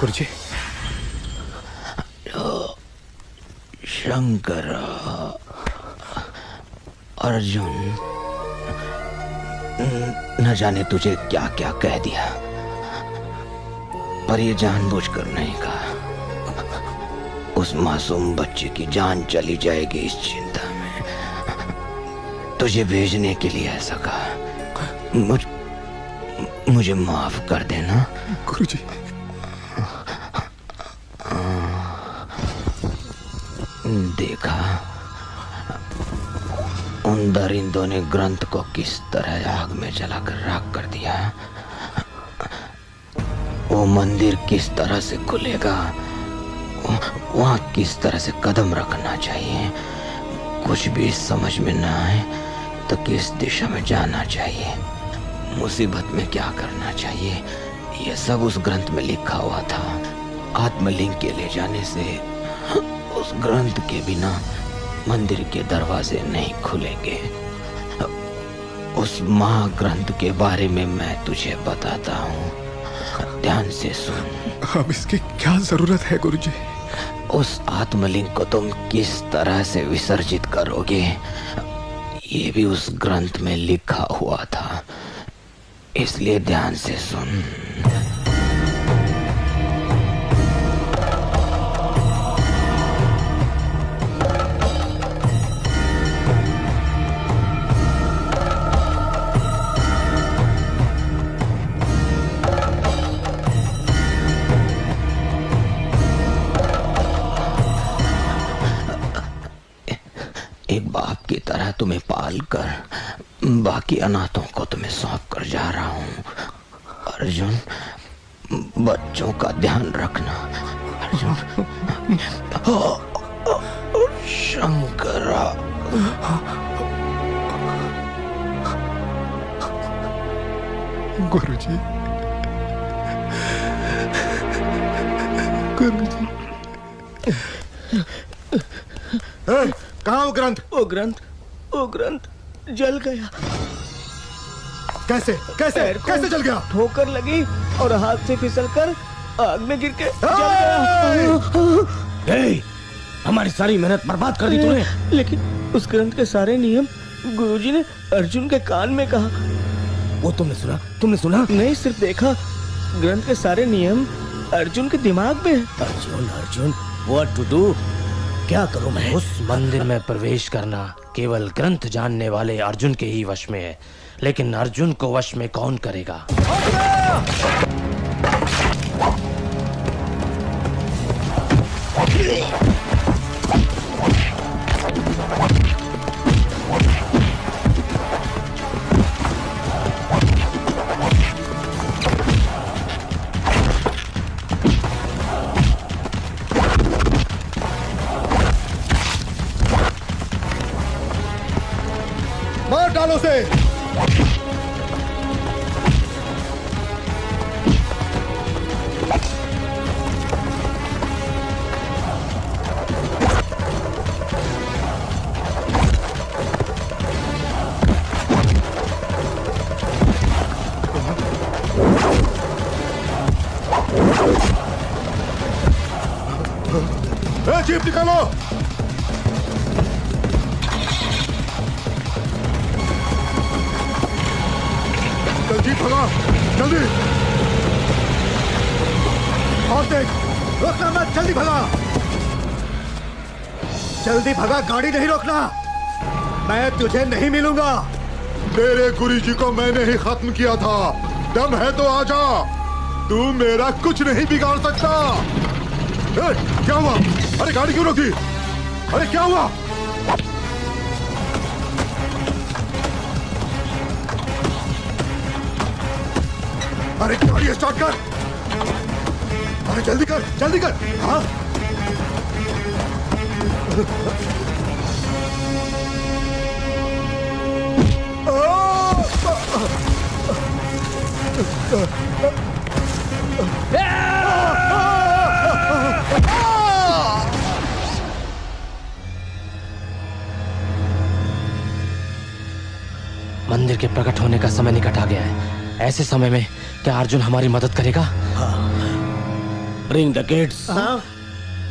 गुरुजी। शंकर, अर्जुन, न जाने तुझे क्या क्या कह दिया, पर ये जानबूझकर नहीं कहा। उस मासूम बच्चे की जान चली जाएगी इस चिंता में तुझे भेजने के लिए ऐसा कहा। मुझे माफ कर देना गुरुजी। देखा उन दरिंदों ने ग्रंथ को किस तरह आग में जलाकर राख कर दिया। वो मंदिर किस तरह से खुलेगा, वहां किस तरह से कदम रखना चाहिए, कुछ भी समझ में न आए तो किस दिशा में जाना चाहिए, मुसीबत में क्या करना चाहिए, ये सब उस ग्रंथ में लिखा हुआ था। आत्मलिंग के ले जाने से उस ग्रंथ के बिना मंदिर के दरवाजे नहीं खुलेंगे। उस महाग्रंथ के बारे में मैं तुझे बताता हूँ, ध्यान से सुन। अब इसकी क्या जरूरत है गुरुजी? उस आत्मलिंग को तुम किस तरह से विसर्जित करोगे, ये भी उस ग्रंथ में लिखा हुआ था, इसलिए ध्यान से सुन। एक बाप की तरह तुम्हें पाल कर बाकी अनाथों को तुम्हें सौंप कर जा रहा हूँ। अर्जुन, बच्चों का ध्यान रखना। अर्जुन, शंकरा। गुरुजी, गुरुजी। कहाँ वो ग्रंथ? वो ग्रंथ जल गया। कैसे कैसे कैसे जल गया? ठोकर लगी और हाथ से फिसलकर आग में गिर के जल गया। हमारी सारी मेहनत बर्बाद कर दी तूने। लेकिन उस ग्रंथ के सारे नियम गुरुजी ने अर्जुन के कान में कहा। वो तुमने सुना? नहीं, सिर्फ देखा। ग्रंथ के सारे नियम अर्जुन के दिमाग में है। Arjun, what to do? क्या करूं मैं? उस मंदिर में प्रवेश करना केवल ग्रंथ जानने वाले अर्जुन के ही वश में है, लेकिन अर्जुन को वश में कौन करेगा? मार डालो से। जीप निकालो। जल्दी भगा, जल्दी। और देख, रोकना मत, जल्दी भगा। जल्दी भगा, गाड़ी नहीं रोकना। मैं तुझे नहीं मिलूंगा। तेरे गुरुजी को मैंने ही खत्म किया था। दम है तो आजा, तू मेरा कुछ नहीं बिगाड़ सकता। क्या हुआ? अरे गाड़ी क्यों रोक दी? अरे क्या हुआ? अरे गाड़ी स्टार्ट कर। अरे जल्दी कर, जल्दी कर। हाँ? मंदिर के प्रकट होने का समय निकट आ गया है। ऐसे समय में क्या अर्जुन हमारी मदद करेगा? Bring the kids.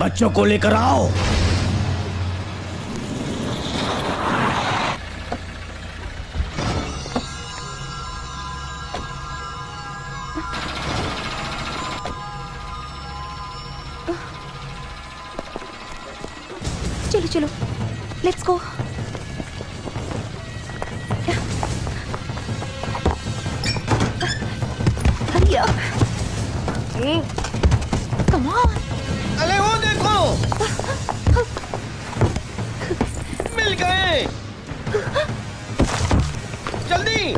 बच्चों को लेकर आओ। चलो चलो, let's go. Hurry up, come on. अरे वो देखो, मिल गए। जल्दी।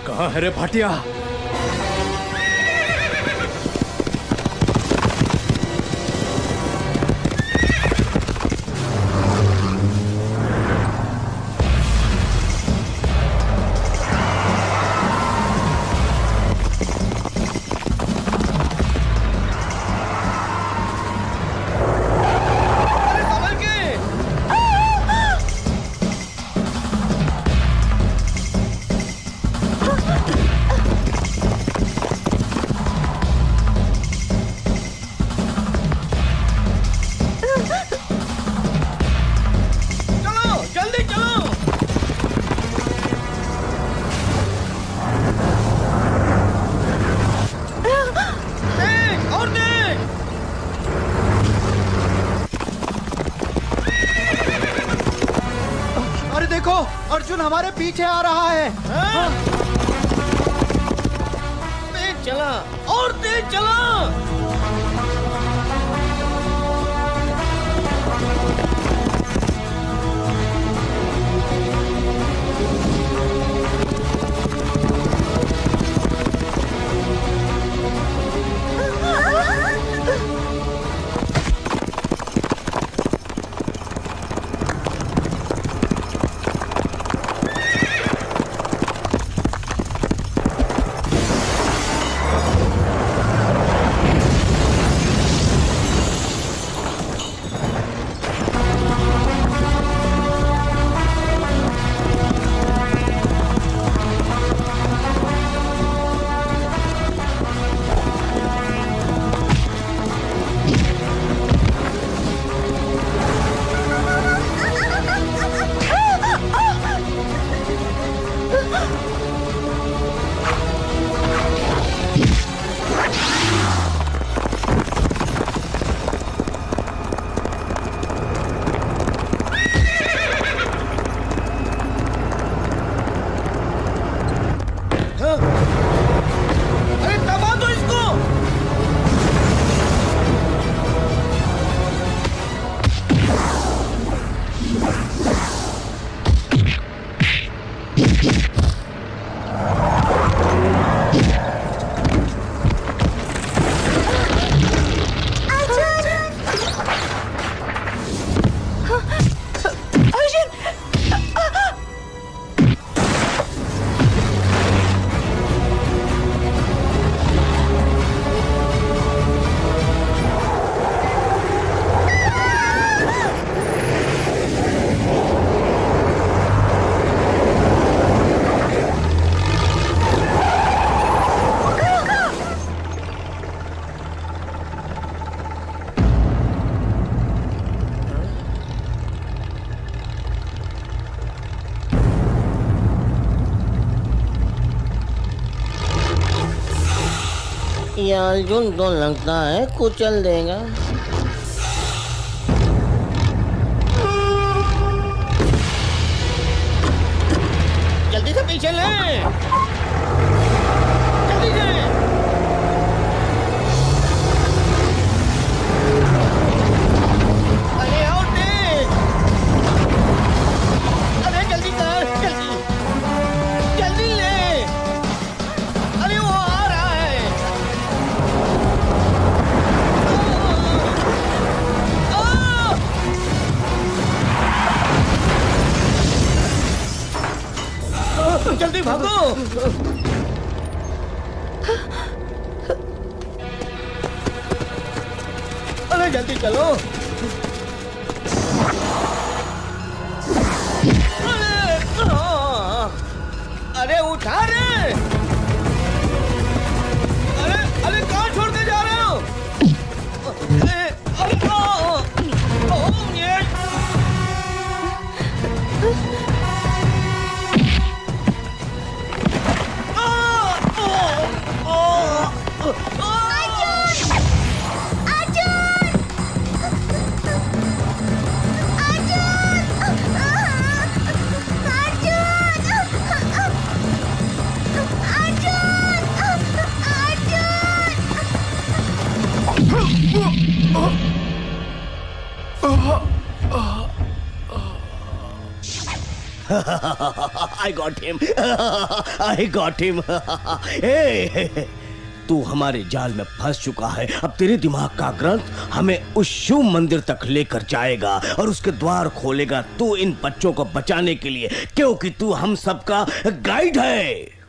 कहाँ है रे भाटिया? देखो, अर्जुन हमारे पीछे आ रहा है। तेज चला और तेज चला। ये अर्जुन तो लगता है कुचल देगा। जल्दी से पीछे ले, जल्दी से। अरे आओ तेज, अरे जल्दी कर, जल्दी जल्दी ले। अरे वो आ रहा है। जल्दी भागो। अरे जल्दी चलो। अरे उठा रे। अरे अरे कहाँ छोड़ के जा रहे हो? अरे ये I got him. I got him. Hey, तू हमारे जाल में फंस चुका है। अब तेरे दिमाग का ग्रंथ हमें उस शिव मंदिर तक लेकर जाएगा और उसके द्वार खोलेगा तू इन बच्चों को बचाने के लिए, क्योंकि तू हम सबका गाइड है।